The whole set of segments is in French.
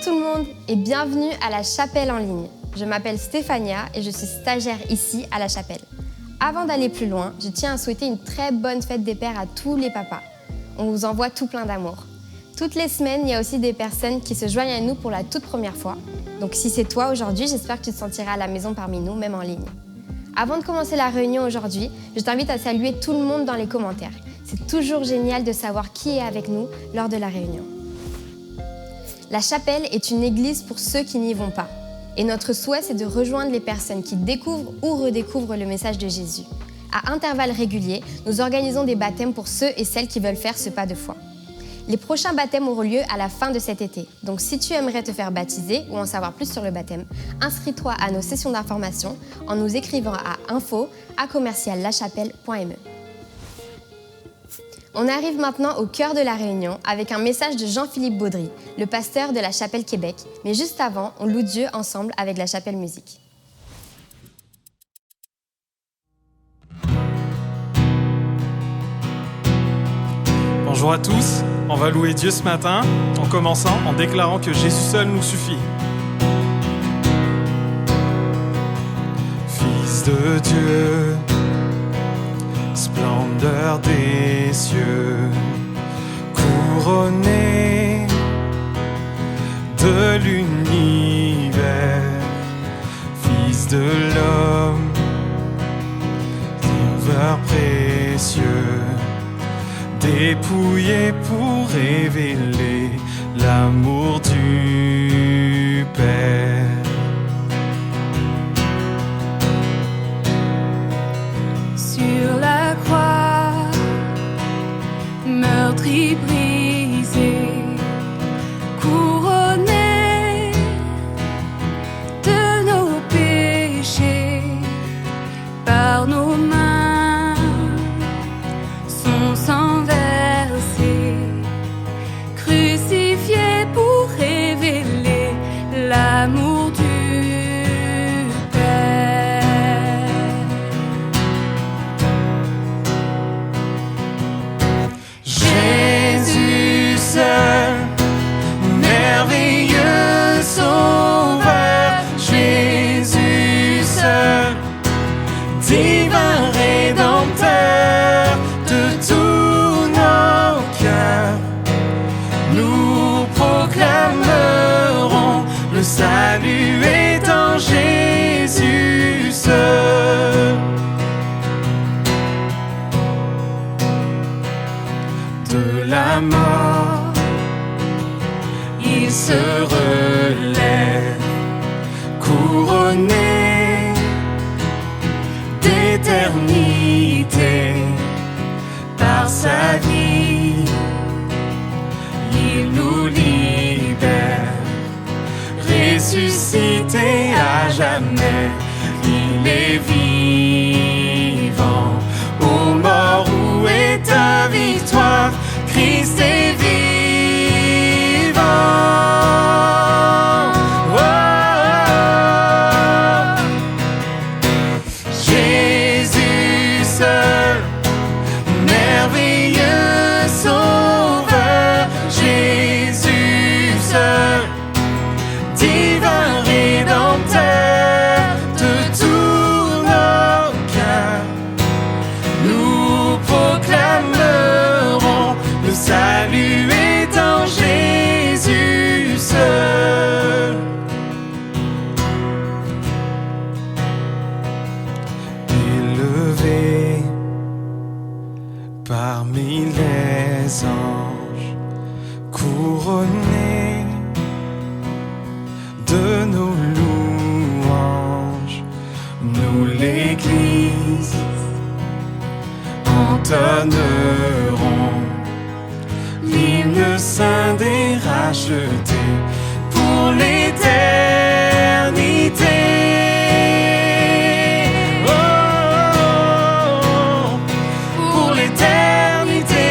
tout le monde et bienvenue à la Chapelle en ligne. Je m'appelle Stéphania et je suis stagiaire ici à la Chapelle. Avant d'aller plus loin, je tiens à souhaiter une très bonne fête des pères à tous les papas. On vous envoie tout plein d'amour. Toutes les semaines, il y a aussi des personnes qui se joignent à nous pour la toute première fois. Donc si c'est toi aujourd'hui, j'espère que tu te sentiras à la maison parmi nous, même en ligne. Avant de commencer la réunion aujourd'hui, je t'invite à saluer tout le monde dans les commentaires. C'est toujours génial de savoir qui est avec nous lors de la réunion. La Chapelle est une église pour ceux qui n'y vont pas. Et notre souhait, c'est de rejoindre les personnes qui découvrent ou redécouvrent le message de Jésus. À intervalles réguliers, nous organisons des baptêmes pour ceux et celles qui veulent faire ce pas de foi. Les prochains baptêmes auront lieu à la fin de cet été. Donc si tu aimerais te faire baptiser ou en savoir plus sur le baptême, inscris-toi à nos sessions d'information en nous écrivant à info@lachapelle.me. On arrive maintenant au cœur de la réunion avec un message de Jean-Philippe Baudry, le pasteur de la Chapelle Québec. Mais juste avant, on loue Dieu ensemble avec la Chapelle Musique. Bonjour à tous, on va louer Dieu ce matin en commençant en déclarant que Jésus seul nous suffit. Fils de Dieu, splendeur des cieux, couronné de l'univers, Fils de l'homme, Sauveur précieux, dépouillé pour révéler l'amour du Père. Sur la croix, meurtri, brisé, couronné de nos péchés, par nos mains, son sang versé, crucifié pour révéler l'amour du Père. Jésus seul, merveilleux sauveur, Jésus seul, divin rédempteur de tous nos cœurs, nous proclamerons le salut est en Jésus seul. De la mort, il se relève, couronné d'éternité par sa vie, il nous libère, ressuscité à jamais, il est vivant, ô mort où est ta victoire, Christ est vivant. Oh, Jésus seul, merveilleux sauveur, Jésus seul, divin rédempteur de tous nos cœurs, nous proclamerons le salut est en Jésus seul. Élevé parmi les anges, couronné de nos louanges, nous l'Église entonnerons l'hymne saint des rachetés pour l'éternité. Oh, pour l'éternité.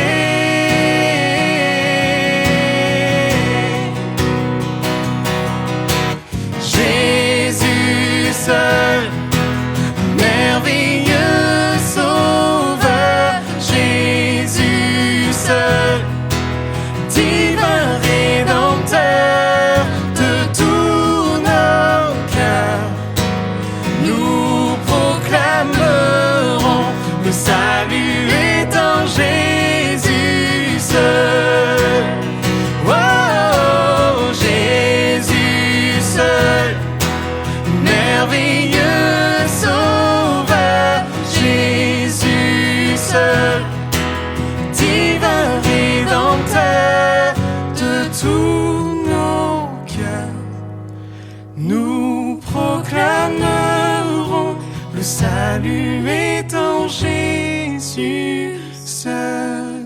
Jésus seul, merveilleux sauveur, Jésus seul, divin rédempteur. seul, divin Rédempteur de tous nos cœurs. Nous proclamerons le salut est en Jésus seul.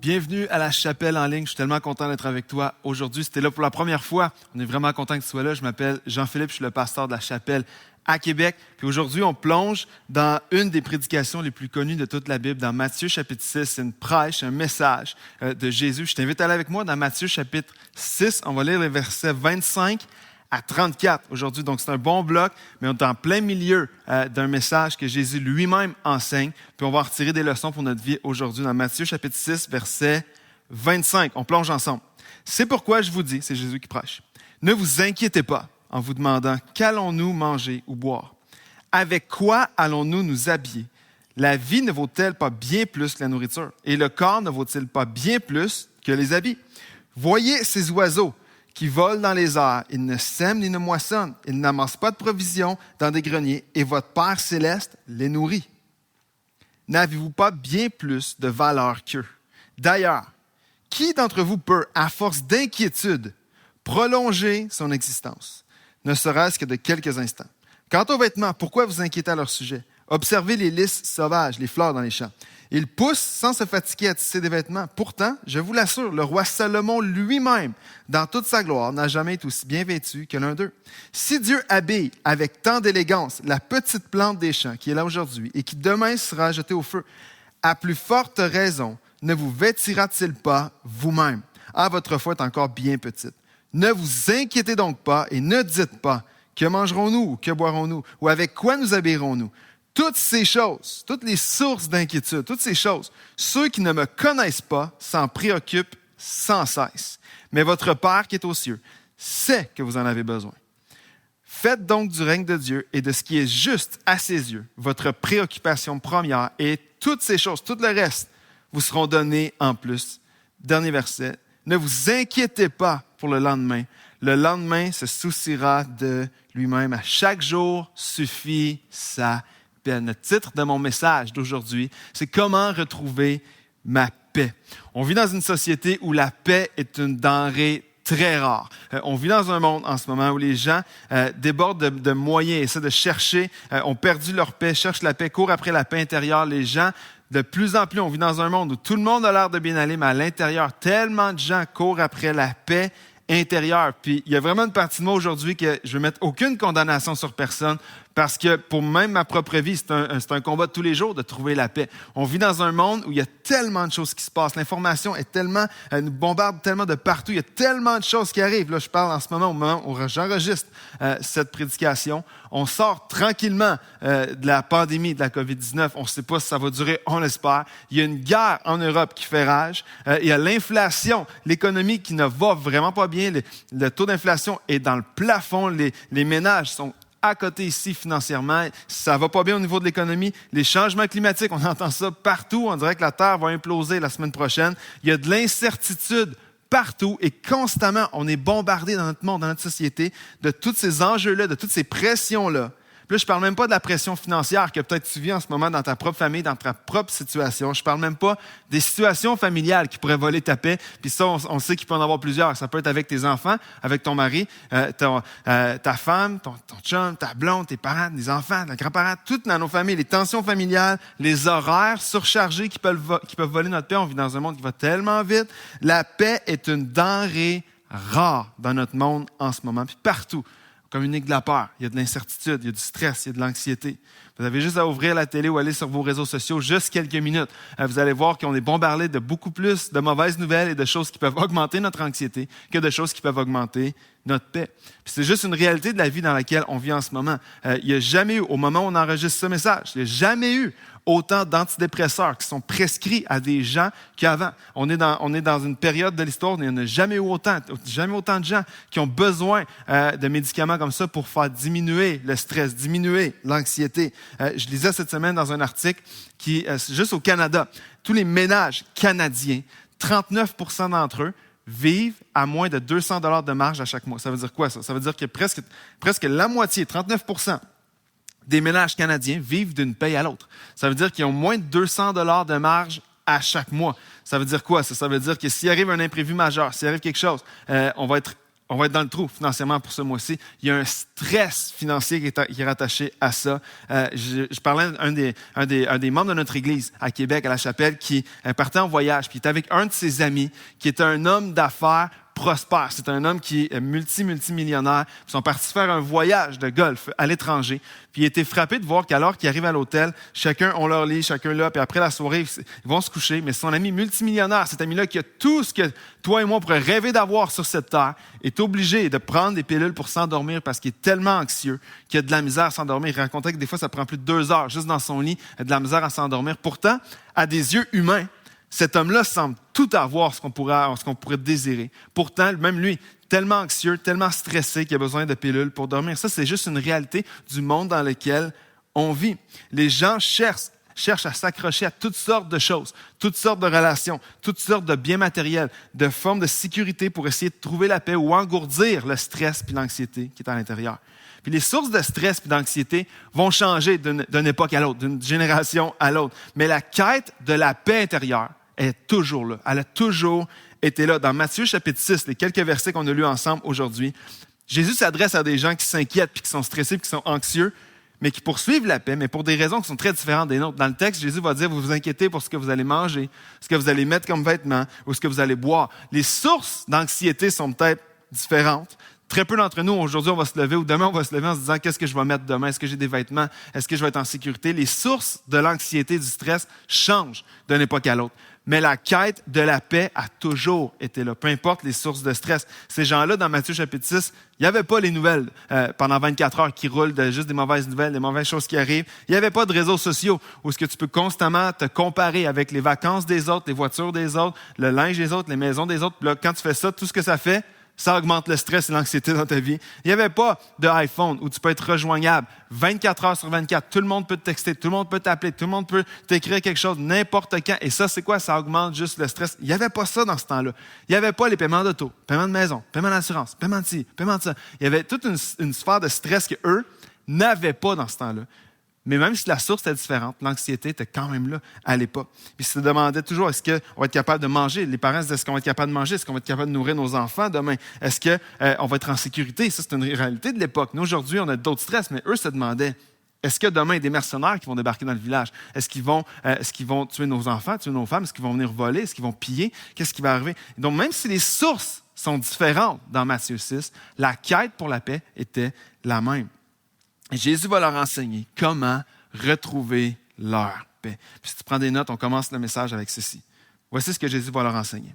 Bienvenue à la chapelle en ligne. Je suis tellement content d'être avec toi aujourd'hui. Si tu es là pour la première fois, on est vraiment content que tu sois là. Je m'appelle Jean-Philippe, je suis le pasteur de la chapelle à Québec. Puis aujourd'hui, on plonge dans une des prédications les plus connues de toute la Bible, dans Matthieu chapitre 6. C'est une prêche, un message de Jésus. Je t'invite à aller avec moi dans Matthieu chapitre 6. On va lire les versets 25 à 34 aujourd'hui. Donc, c'est un bon bloc, mais on est en plein milieu d'un message que Jésus lui-même enseigne. Puis on va en retirer des leçons pour notre vie aujourd'hui dans Matthieu chapitre 6, verset 25. On plonge ensemble. C'est pourquoi je vous dis, c'est Jésus qui prêche, ne vous inquiétez pas en vous demandant qu'allons-nous manger ou boire? Avec quoi allons-nous nous habiller? La vie ne vaut-elle pas bien plus que la nourriture? Et le corps ne vaut-il pas bien plus que les habits? Voyez ces oiseaux qui volent dans les airs. Ils ne sèment ni ne moissonnent. Ils n'amassent pas de provisions dans des greniers et votre Père céleste les nourrit. N'avez-vous pas bien plus de valeur qu'eux? D'ailleurs, qui d'entre vous peut, à force d'inquiétude, prolonger son existence, ne serait-ce que de quelques instants? Quant aux vêtements, pourquoi vous inquiétez à leur sujet? Observez les lys sauvages, les fleurs dans les champs. Ils poussent sans se fatiguer à tisser des vêtements. Pourtant, je vous l'assure, le roi Salomon lui-même, dans toute sa gloire, n'a jamais été aussi bien vêtu que l'un d'eux. Si Dieu habille avec tant d'élégance la petite plante des champs qui est là aujourd'hui et qui demain sera jetée au feu, à plus forte raison, ne vous vêtira-t-il pas vous-même? Ah, votre foi est encore bien petite. Ne vous inquiétez donc pas et ne dites pas « Que mangerons-nous ou que boirons-nous ou avec quoi nous habillerons-nous » Toutes ces choses, toutes les sources d'inquiétude, toutes ces choses, ceux qui ne me connaissent pas s'en préoccupent sans cesse. Mais votre Père qui est aux cieux sait que vous en avez besoin. Faites donc du règne de Dieu et de ce qui est juste à ses yeux votre préoccupation première et toutes ces choses, tout le reste, vous seront données en plus. Dernier verset. Ne vous inquiétez pas pour le lendemain. Le lendemain se souciera de lui-même. À chaque jour suffit sa paix. Le titre de mon message d'aujourd'hui, c'est « Comment retrouver ma paix ». On vit dans une société où la paix est une denrée très rare. On vit dans un monde en ce moment où les gens débordent de moyens, essaient de chercher, ont perdu leur paix, cherchent la paix, courent après la paix intérieure. Les gens, de plus en plus, on vit dans un monde où tout le monde a l'air de bien aller, mais à l'intérieur, tellement de gens courent après la paix intérieure. Puis il y a vraiment une partie de moi aujourd'hui que je ne veux mettre aucune condamnation sur personne parce que pour même ma propre vie, c'est un combat de tous les jours de trouver la paix. On vit dans un monde où il y a tellement de choses qui se passent. L'information est tellement, nous bombarde tellement de partout. Il y a tellement de choses qui arrivent. Là, je parle en ce moment, au moment où j'enregistre cette prédication. On sort tranquillement de la pandémie de la COVID-19. On ne sait pas si ça va durer, on l'espère. Il y a une guerre en Europe qui fait rage. Il y a l'inflation, l'économie qui ne va vraiment pas bien. Le taux d'inflation est dans le plafond. Les ménages sont à côté ici financièrement. Ça va pas bien au niveau de l'économie. Les changements climatiques, on entend ça partout. On dirait que la Terre va imploser la semaine prochaine. Il y a de l'incertitude partout et constamment, on est bombardé dans notre monde, dans notre société, de tous ces enjeux-là, de toutes ces pressions-là. Puis là, je ne parle même pas de la pression financière que peut-être tu vis en ce moment dans ta propre famille, dans ta propre situation. Je ne parle même pas des situations familiales qui pourraient voler ta paix. Puis ça, on sait qu'il peut en avoir plusieurs. Ça peut être avec tes enfants, avec ton mari, ta femme, ton chum, ta blonde, tes parents, tes enfants, tes grands-parents, toutes dans nos familles. Les tensions familiales, les horaires surchargés qui peuvent voler notre paix. On vit dans un monde qui va tellement vite. La paix est une denrée rare dans notre monde en ce moment, puis partout. Communique de la peur, il y a de l'incertitude, il y a du stress, il y a de l'anxiété. Vous avez juste à ouvrir la télé ou aller sur vos réseaux sociaux juste quelques minutes. Vous allez voir qu'on est bombardé de beaucoup plus de mauvaises nouvelles et de choses qui peuvent augmenter notre anxiété que de choses qui peuvent augmenter notre paix. Puis c'est juste une réalité de la vie dans laquelle on vit en ce moment. Il n'y a jamais eu, au moment où on enregistre ce message, il n'y a jamais eu autant d'antidépresseurs qui sont prescrits à des gens qu'avant. On est dans une période de l'histoire où il n'y en a jamais eu autant de gens qui ont besoin de médicaments comme ça pour faire diminuer le stress, diminuer l'anxiété. Je lisais cette semaine dans un article qui, juste au Canada, tous les ménages canadiens, 39% d'entre eux vivent à moins de 200 $ de marge à chaque mois. Ça veut dire quoi, ça? Ça veut dire que presque la moitié, 39%, des ménages canadiens vivent d'une paye à l'autre. Ça veut dire qu'ils ont moins de 200 $ de marge à chaque mois. Ça veut dire quoi? Ça veut dire que s'il arrive un imprévu majeur, s'il arrive quelque chose, on va être dans le trou financièrement pour ce mois-ci. Il y a un stress financier qui est rattaché à ça. Je parlais d'un des membres de notre église à Québec, à la Chapelle, qui partait en voyage, puis il était avec un de ses amis, qui était un homme d'affaires prospère. C'est un homme qui est multimillionnaire. Ils sont partis faire un voyage de golf à l'étranger. Puis il était frappé de voir qu'alors qu'ils arrivent à l'hôtel, chacun ont leur lit, chacun là, puis après la soirée, ils vont se coucher. Mais son ami multimillionnaire, cet ami-là qui a tout ce que toi et moi on pourrait rêver d'avoir sur cette terre, est obligé de prendre des pilules pour s'endormir parce qu'il est tellement anxieux qu'il a de la misère à s'endormir. Il racontait que des fois, ça prend plus de 2 heures juste dans son lit, il a de la misère à s'endormir. Pourtant, à des yeux humains, cet homme-là semble tout avoir ce qu'on pourrait désirer. Pourtant, même lui, tellement anxieux, tellement stressé qu'il a besoin de pilules pour dormir. Ça, c'est juste une réalité du monde dans lequel on vit. Les gens cherchent à s'accrocher à toutes sortes de choses, toutes sortes de relations, toutes sortes de biens matériels, de formes de sécurité pour essayer de trouver la paix ou engourdir le stress et l'anxiété qui est à l'intérieur. Puis les sources de stress et d'anxiété vont changer d'une époque à l'autre, d'une génération à l'autre. Mais la quête de la paix intérieure est toujours là. Elle a toujours été là. Dans Matthieu chapitre 6, les quelques versets qu'on a lus ensemble aujourd'hui, Jésus s'adresse à des gens qui s'inquiètent, puis qui sont stressés, puis qui sont anxieux, mais qui poursuivent la paix, mais pour des raisons qui sont très différentes des nôtres. Dans le texte, Jésus va dire, vous vous inquiétez pour ce que vous allez manger, ce que vous allez mettre comme vêtements, ou ce que vous allez boire. Les sources d'anxiété sont peut-être différentes. Très peu d'entre nous, aujourd'hui, on va se lever, ou demain, on va se lever en se disant, qu'est-ce que je vais mettre demain? Est-ce que j'ai des vêtements? Est-ce que je vais être en sécurité? Les sources de l'anxiété, du stress changent d'une époque à l'autre. Mais la quête de la paix a toujours été là, peu importe les sources de stress. Ces gens-là, dans Matthieu chapitre 6, il n'y avait pas les nouvelles pendant 24 heures qui roulent, juste des mauvaises nouvelles, des mauvaises choses qui arrivent. Il n'y avait pas de réseaux sociaux où est-ce que tu peux constamment te comparer avec les vacances des autres, les voitures des autres, le linge des autres, les maisons des autres. Puis là, quand tu fais ça, tout ce que ça fait, ça augmente le stress et l'anxiété dans ta vie. Il n'y avait pas d'iPhone où tu peux être rejoignable 24 heures sur 24. Tout le monde peut te texter, tout le monde peut t'appeler, tout le monde peut t'écrire quelque chose n'importe quand. Et ça, c'est quoi? Ça augmente juste le stress. Il n'y avait pas ça dans ce temps-là. Il n'y avait pas les paiements d'auto, paiement de maison, paiement d'assurance, paiement de ci, paiement de ça. Il y avait toute une sphère de stress qu'eux n'avaient pas dans ce temps-là. Mais même si la source était différente, l'anxiété était quand même là à l'époque. Puis ils se demandaient toujours, est-ce qu'on va être capable de manger? Les parents se disaient, est-ce qu'on va être capable de manger? Est-ce qu'on va être capable de nourrir nos enfants demain? Est-ce qu'on va être en sécurité? Ça, c'est une réalité de l'époque. Nous, aujourd'hui, on a d'autres stress, mais eux se demandaient, est-ce que demain, il y a des mercenaires qui vont débarquer dans le village? Est-ce qu'ils vont tuer nos enfants, tuer nos femmes? Est-ce qu'ils vont venir voler? Est-ce qu'ils vont piller? Qu'est-ce qui va arriver? Donc, même si les sources sont différentes dans Matthieu 6, la quête pour la paix était la même. Et Jésus va leur enseigner comment retrouver leur paix. Puis si tu prends des notes, on commence le message avec ceci. Voici ce que Jésus va leur enseigner.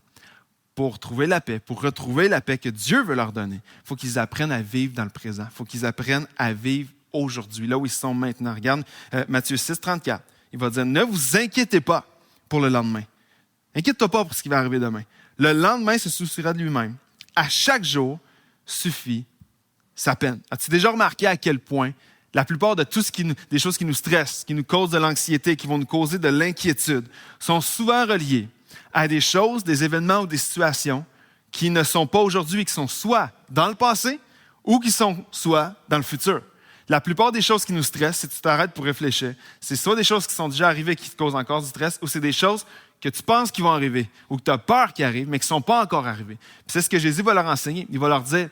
Pour trouver la paix, pour retrouver la paix que Dieu veut leur donner, il faut qu'ils apprennent à vivre dans le présent. Il faut qu'ils apprennent à vivre aujourd'hui, là où ils sont maintenant. Regarde Matthieu 6, 34. Il va dire, ne vous inquiétez pas pour le lendemain. Inquiète-toi pas pour ce qui va arriver demain. Le lendemain se souciera de lui-même. À chaque jour suffit sa peine. As-tu déjà remarqué à quel point la plupart de des choses qui nous stressent, qui nous causent de l'anxiété, qui vont nous causer de l'inquiétude, sont souvent reliées à des choses, des événements ou des situations qui ne sont pas aujourd'hui, qui sont soit dans le passé ou qui sont soit dans le futur. La plupart des choses qui nous stressent, si tu t'arrêtes pour réfléchir, c'est soit des choses qui sont déjà arrivées qui te causent encore du stress, ou c'est des choses que tu penses qu'ils vont arriver, ou que tu as peur qu'ils arrivent, mais qui ne sont pas encore arrivées. Puis c'est ce que Jésus va leur enseigner. Il va leur dire,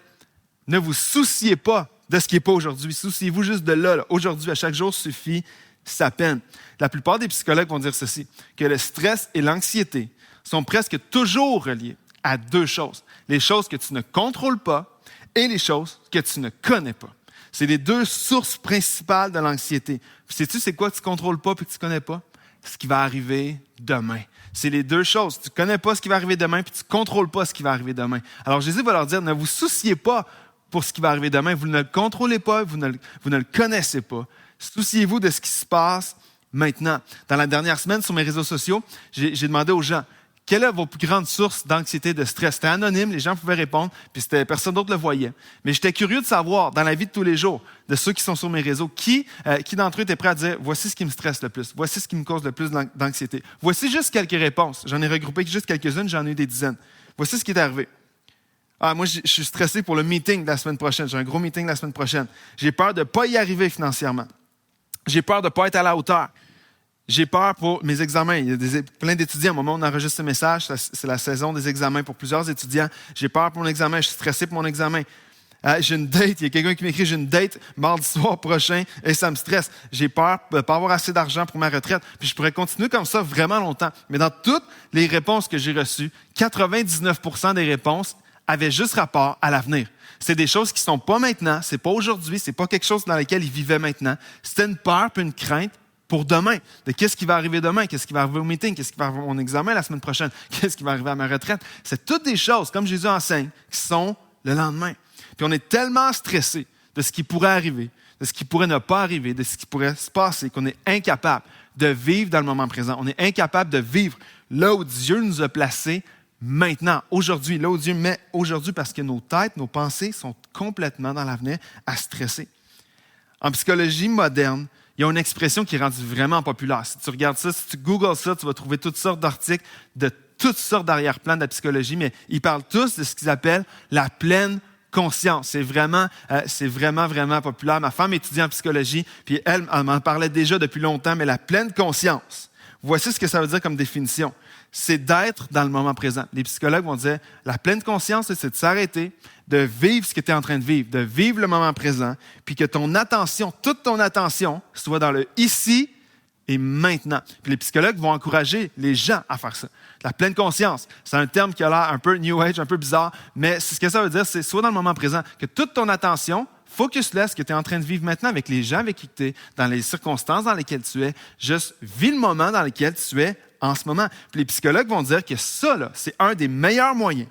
ne vous souciez pas de ce qui n'est pas aujourd'hui. Souciez-vous juste de là. Aujourd'hui, à chaque jour suffit sa peine. La plupart des psychologues vont dire ceci, que le stress et l'anxiété sont presque toujours reliés à deux choses. Les choses que tu ne contrôles pas et les choses que tu ne connais pas. C'est les deux sources principales de l'anxiété. Sais-tu c'est quoi que tu ne contrôles pas et que tu ne connais pas? Ce qui va arriver demain. C'est les deux choses. Tu ne connais pas ce qui va arriver demain puis tu ne contrôles pas ce qui va arriver demain. Alors Jésus va leur dire, ne vous souciez pas pour ce qui va arriver demain. Vous ne le contrôlez pas, vous ne le connaissez pas. Souciez-vous de ce qui se passe maintenant. Dans la dernière semaine, sur mes réseaux sociaux, j'ai demandé aux gens, quelle est vos plus grandes sources d'anxiété et de stress? C'était anonyme, les gens pouvaient répondre, puis personne d'autre le voyait. Mais j'étais curieux de savoir, dans la vie de tous les jours, de ceux qui sont sur mes réseaux, qui d'entre eux était prêt à dire, voici ce qui me stresse le plus, voici ce qui me cause le plus d'anxiété. Voici juste quelques réponses. J'en ai regroupé juste quelques-unes, j'en ai eu des dizaines. Voici ce qui est arrivé. Ah, moi, je suis stressé pour le meeting de la semaine prochaine. J'ai un gros meeting la semaine prochaine. J'ai peur de ne pas y arriver financièrement. J'ai peur de ne pas être à la hauteur. J'ai peur pour mes examens. Il y a plein d'étudiants. Au moment où on enregistre ce message, c'est la saison des examens pour plusieurs étudiants. J'ai peur pour mon examen. Je suis stressé pour mon examen. J'ai une date. Il y a quelqu'un qui m'écrit, j'ai une date mardi soir prochain et ça me stresse. J'ai peur de ne pas avoir assez d'argent pour ma retraite. Puis je pourrais continuer comme ça vraiment longtemps. Mais dans toutes les réponses que j'ai reçues, 99% des réponses avaient juste rapport à l'avenir. C'est des choses qui ne sont pas maintenant, c'est pas aujourd'hui, c'est pas quelque chose dans lequel ils vivaient maintenant. C'était une peur puis une crainte pour demain, de qu'est-ce qui va arriver demain, qu'est-ce qui va arriver au meeting, qu'est-ce qui va arriver à mon examen la semaine prochaine, qu'est-ce qui va arriver à ma retraite. C'est toutes des choses, comme Jésus enseigne, qui sont le lendemain. Puis on est tellement stressé de ce qui pourrait arriver, de ce qui pourrait ne pas arriver, de ce qui pourrait se passer, qu'on est incapable de vivre dans le moment présent. On est incapable de vivre là où Dieu nous a placés maintenant, aujourd'hui, là où Dieu met aujourd'hui, parce que nos têtes, nos pensées sont complètement dans l'avenir à stresser. En psychologie moderne, il y a une expression qui est rendue vraiment populaire. Si tu regardes ça, si tu googles ça, tu vas trouver toutes sortes d'articles de toutes sortes d'arrière-plans de la psychologie, mais ils parlent tous de ce qu'ils appellent la pleine conscience. C'est vraiment, vraiment populaire. Ma femme étudie en psychologie, puis elle m'en parlait déjà depuis longtemps, mais la pleine conscience, voici ce que ça veut dire comme définition. C'est d'être dans le moment présent. Les psychologues vont dire, la pleine conscience, c'est de s'arrêter, de vivre ce que tu es en train de vivre le moment présent, puis que ton attention, toute ton attention, soit dans le ici et maintenant. Puis les psychologues vont encourager les gens à faire ça. La pleine conscience, c'est un terme qui a l'air un peu New Age, un peu bizarre, mais ce que ça veut dire, c'est soit dans le moment présent, que toute ton attention, focus-le ce que tu es en train de vivre maintenant avec les gens avec qui tu es, dans les circonstances dans lesquelles tu es, juste vis le moment dans lequel tu es en ce moment. Puis les psychologues vont dire que ça, là, c'est un des meilleurs moyens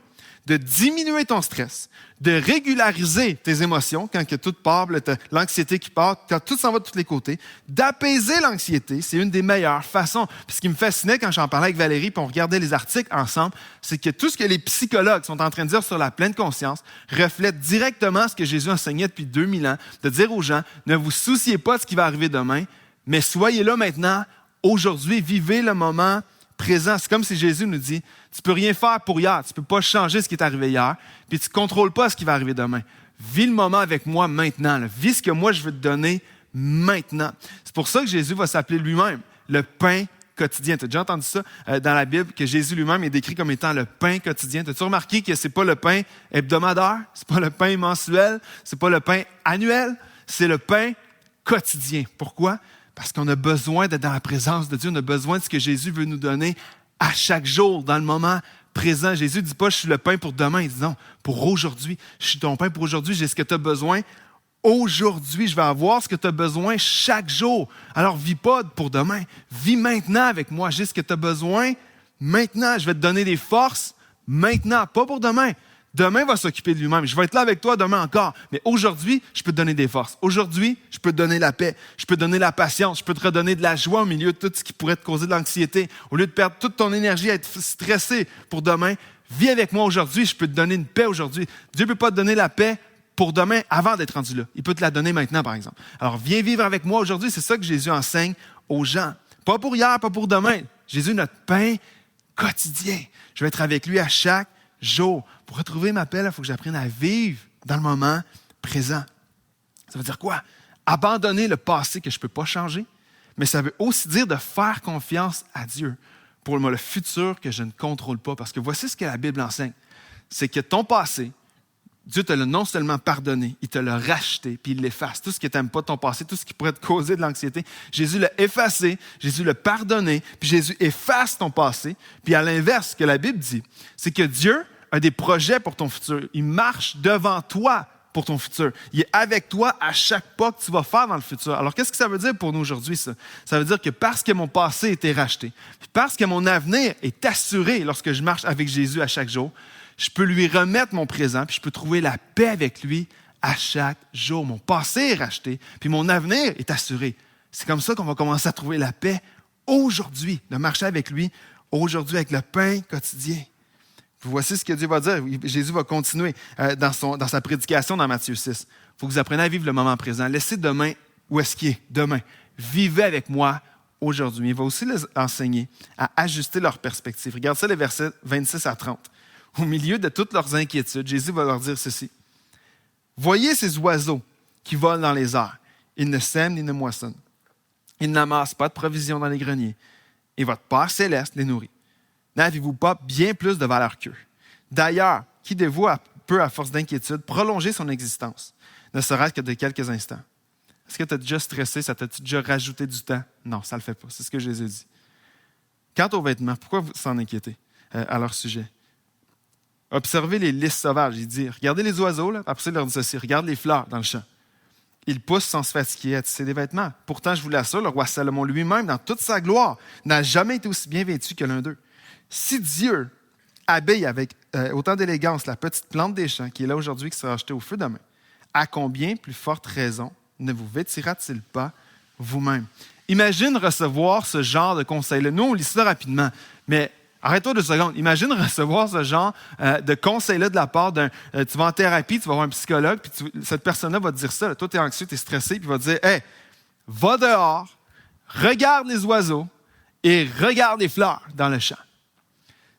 de diminuer ton stress, de régulariser tes émotions quand que tout part, l'anxiété qui part, quand tout s'en va de tous les côtés, d'apaiser l'anxiété, c'est une des meilleures façons. Puis ce qui me fascinait quand j'en parlais avec Valérie, puis on regardait les articles ensemble, c'est que tout ce que les psychologues sont en train de dire sur la pleine conscience reflète directement ce que Jésus enseignait depuis 2000 ans, de dire aux gens, ne vous souciez pas de ce qui va arriver demain, mais soyez là maintenant, aujourd'hui, vivez le moment présent. C'est comme si Jésus nous dit, tu peux rien faire pour hier, tu peux pas changer ce qui est arrivé hier, puis tu contrôles pas ce qui va arriver demain. Vis le moment avec moi maintenant. Là. Vis ce que moi je veux te donner maintenant. C'est pour ça que Jésus va s'appeler lui-même le pain quotidien. Tu as déjà entendu ça dans la Bible, que Jésus lui-même est décrit comme étant le pain quotidien. As-tu remarqué que c'est pas le pain hebdomadaire, c'est pas le pain mensuel, c'est pas le pain annuel, c'est le pain quotidien. Pourquoi? Parce qu'on a besoin d'être dans la présence de Dieu. On a besoin de ce que Jésus veut nous donner à chaque jour, dans le moment présent. Jésus ne dit pas « je suis le pain pour demain ». Il dit « non, pour aujourd'hui. Je suis ton pain pour aujourd'hui. J'ai ce que tu as besoin aujourd'hui. Je vais avoir ce que tu as besoin chaque jour. Alors, vis pas pour demain. Vis maintenant avec moi. J'ai ce que tu as besoin maintenant. Je vais te donner des forces maintenant, pas pour demain. Demain va s'occuper de lui-même. Je vais être là avec toi demain encore. Mais aujourd'hui, je peux te donner des forces. Aujourd'hui, je peux te donner la paix. Je peux te donner la patience. Je peux te redonner de la joie au milieu de tout ce qui pourrait te causer de l'anxiété. Au lieu de perdre toute ton énergie à être stressé pour demain, vis avec moi aujourd'hui. Je peux te donner une paix aujourd'hui. Dieu ne peut pas te donner la paix pour demain avant d'être rendu là. Il peut te la donner maintenant, par exemple. Alors, viens vivre avec moi aujourd'hui. C'est ça que Jésus enseigne aux gens. Pas pour hier, pas pour demain. Jésus est notre pain quotidien. Je vais être avec lui à chaque jour. Pour retrouver ma paix, il faut que j'apprenne à vivre dans le moment présent. Ça veut dire quoi? Abandonner le passé que je ne peux pas changer, mais ça veut aussi dire de faire confiance à Dieu pour le futur que je ne contrôle pas. Parce que voici ce que la Bible enseigne. C'est que ton passé, Dieu te l'a non seulement pardonné, il te l'a racheté, puis il l'efface. Tout ce qui n'aime pas de ton passé, tout ce qui pourrait te causer de l'anxiété, Jésus l'a effacé, Jésus l'a pardonné, puis Jésus efface ton passé. Puis à l'inverse, ce que la Bible dit, c'est que Dieu a des projets pour ton futur. Il marche devant toi pour ton futur. Il est avec toi à chaque pas que tu vas faire dans le futur. Alors, qu'est-ce que ça veut dire pour nous aujourd'hui, ça? Ça veut dire que parce que mon passé a été racheté, puis parce que mon avenir est assuré lorsque je marche avec Jésus à chaque jour, je peux lui remettre mon présent, puis je peux trouver la paix avec lui à chaque jour. Mon passé est racheté, puis mon avenir est assuré. C'est comme ça qu'on va commencer à trouver la paix aujourd'hui, de marcher avec lui aujourd'hui avec le pain quotidien. Voici ce que Dieu va dire. Jésus va continuer dans sa prédication dans Matthieu 6. Il faut que vous appreniez à vivre le moment présent. Laissez demain où est-ce qu'il est, demain. Vivez avec moi aujourd'hui. Il va aussi les enseigner à ajuster leur perspective. Regarde ça, les versets 26 à 30. Au milieu de toutes leurs inquiétudes, Jésus va leur dire ceci. « Voyez ces oiseaux qui volent dans les airs. Ils ne sèment ni ne moissonnent. Ils n'amassent pas de provisions dans les greniers, et votre Père céleste les nourrit. N'avez-vous pas bien plus de valeur qu'eux? D'ailleurs, qui de vous peut, à force d'inquiétude, prolonger son existence, ne serait-ce que de quelques instants? Est-ce que tu as déjà stressé? Ça t'a-tu déjà rajouté du temps? Non, ça ne le fait pas. C'est ce que Jésus dit. Quant aux vêtements, pourquoi vous s'en inquiétez à leur sujet? Observez les lys sauvages. Il dit, regardez les oiseaux, là. Après ça, il leur dit ceci, regarde les fleurs dans le champ. Ils poussent sans se fatiguer à tisser des vêtements. Pourtant, je vous l'assure, le roi Salomon lui-même, dans toute sa gloire, n'a jamais été aussi bien vêtu que l'un d'eux. Si Dieu habille avec autant d'élégance la petite plante des champs qui est là aujourd'hui, qui sera jetée au feu demain, à combien plus forte raison ne vous vêtira-t-il pas vous-même? Imagine recevoir ce genre de conseil-là. Nous, on lit ça rapidement, mais arrête-toi 2 secondes. Imagine recevoir ce genre de conseil-là de la part d'un... tu vas en thérapie, tu vas voir un psychologue, puis cette personne-là va te dire ça. Là. Toi, tu es anxieux, tu es stressé, puis il va te dire « Hey, va dehors, regarde les oiseaux et regarde les fleurs dans le champ. »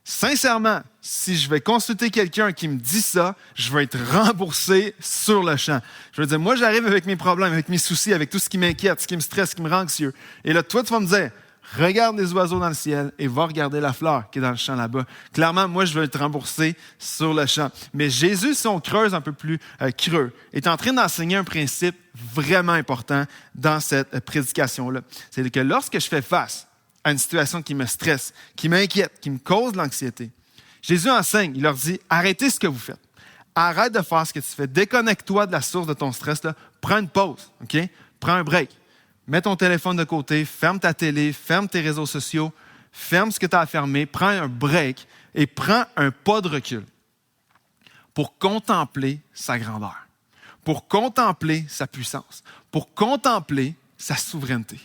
Sincèrement, si je vais consulter quelqu'un qui me dit ça, je vais être remboursé sur le champ. Je vais dire, moi, j'arrive avec mes problèmes, avec mes soucis, avec tout ce qui m'inquiète, ce qui me stresse, ce qui me rend anxieux. Et là, toi, tu vas me dire, regarde les oiseaux dans le ciel et va regarder la fleur qui est dans le champ là-bas. Clairement, moi, je vais être remboursé sur le champ. Mais Jésus, si on creuse un peu plus creux, est en train d'enseigner un principe vraiment important dans cette prédication-là. C'est que lorsque je fais face à une situation qui me stresse, qui m'inquiète, qui me cause de l'anxiété, Jésus enseigne, il leur dit, arrêtez ce que vous faites. Arrête de faire ce que tu fais. Déconnecte-toi de la source de ton stress. Là. Prends une pause, OK? Prends un break. Mets ton téléphone de côté, ferme ta télé, ferme tes réseaux sociaux, ferme ce que tu as à fermer, prends un break et prends un pas de recul pour contempler sa grandeur, pour contempler sa puissance, pour contempler sa souveraineté.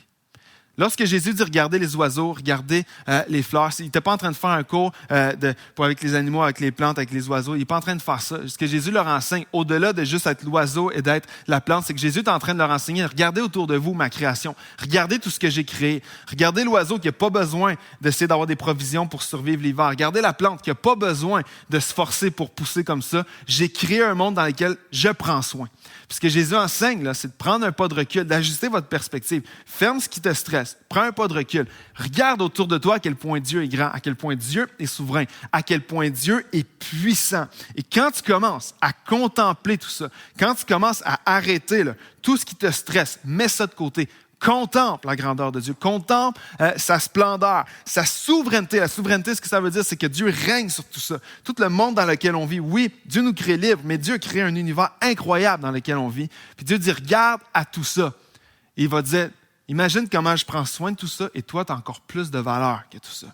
Lorsque Jésus dit regarder les oiseaux, regarder les fleurs, il n'était pas en train de faire un cours avec les animaux, avec les plantes, avec les oiseaux. Il n'est pas en train de faire ça. Ce que Jésus leur enseigne, au-delà de juste être l'oiseau et d'être la plante, c'est que Jésus est en train de leur enseigner, regardez autour de vous ma création. Regardez tout ce que j'ai créé. Regardez l'oiseau qui n'a pas besoin d'essayer d'avoir des provisions pour survivre l'hiver. Regardez la plante qui n'a pas besoin de se forcer pour pousser comme ça. J'ai créé un monde dans lequel je prends soin. Puis ce que Jésus enseigne, là, c'est de prendre un pas de recul, d'ajuster votre perspective. Ferme ce qui te stresse. Prends un pas de recul. Regarde autour de toi à quel point Dieu est grand, à quel point Dieu est souverain, à quel point Dieu est puissant. Et quand tu commences à contempler tout ça, quand tu commences à arrêter là, tout ce qui te stresse, mets ça de côté. Contemple la grandeur de Dieu, contemple sa splendeur, sa souveraineté. La souveraineté, ce que ça veut dire, c'est que Dieu règne sur tout ça. Tout le monde dans lequel on vit, oui, Dieu nous crée libres, mais Dieu crée un univers incroyable dans lequel on vit. Puis Dieu dit, regarde à tout ça. Et il va dire, imagine comment je prends soin de tout ça et toi, tu as encore plus de valeur que tout ça.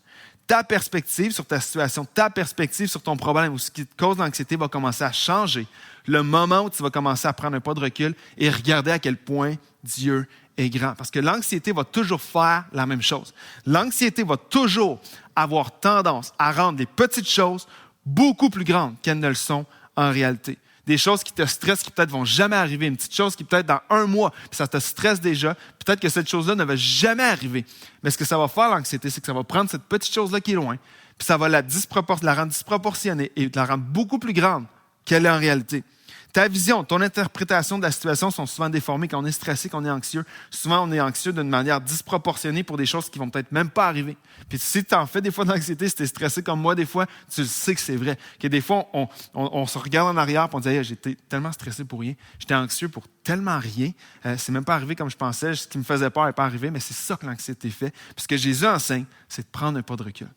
Ta perspective sur ta situation, ta perspective sur ton problème ou ce qui te cause l'anxiété va commencer à changer. Le moment où tu vas commencer à prendre un pas de recul et regarder à quel point Dieu est grand. Parce que l'anxiété va toujours faire la même chose. L'anxiété va toujours avoir tendance à rendre les petites choses beaucoup plus grandes qu'elles ne le sont en réalité. Des choses qui te stressent, qui peut-être vont jamais arriver. Une petite chose qui peut-être dans 1 mois, puis ça te stresse déjà. Peut-être que cette chose-là ne va jamais arriver. Mais ce que ça va faire, l'anxiété, c'est que ça va prendre cette petite chose-là qui est loin, puis ça va la rendre disproportionnée et la rendre beaucoup plus grande qu'elle est en réalité. Ta vision, ton interprétation de la situation sont souvent déformées quand on est stressé, quand on est anxieux. Souvent, on est anxieux d'une manière disproportionnée pour des choses qui vont peut-être même pas arriver. Puis si tu en fais des fois d'anxiété, si tu es stressé comme moi des fois, tu le sais que c'est vrai. Que des fois, on se regarde en arrière et on dit hey, « j'étais tellement stressé pour rien, j'étais anxieux pour tellement rien, c'est même pas arrivé comme je pensais, ce qui me faisait peur n'est pas arrivé, mais c'est ça que l'anxiété fait. » Puis ce que Jésus enseigne, c'est de prendre un pas de recul.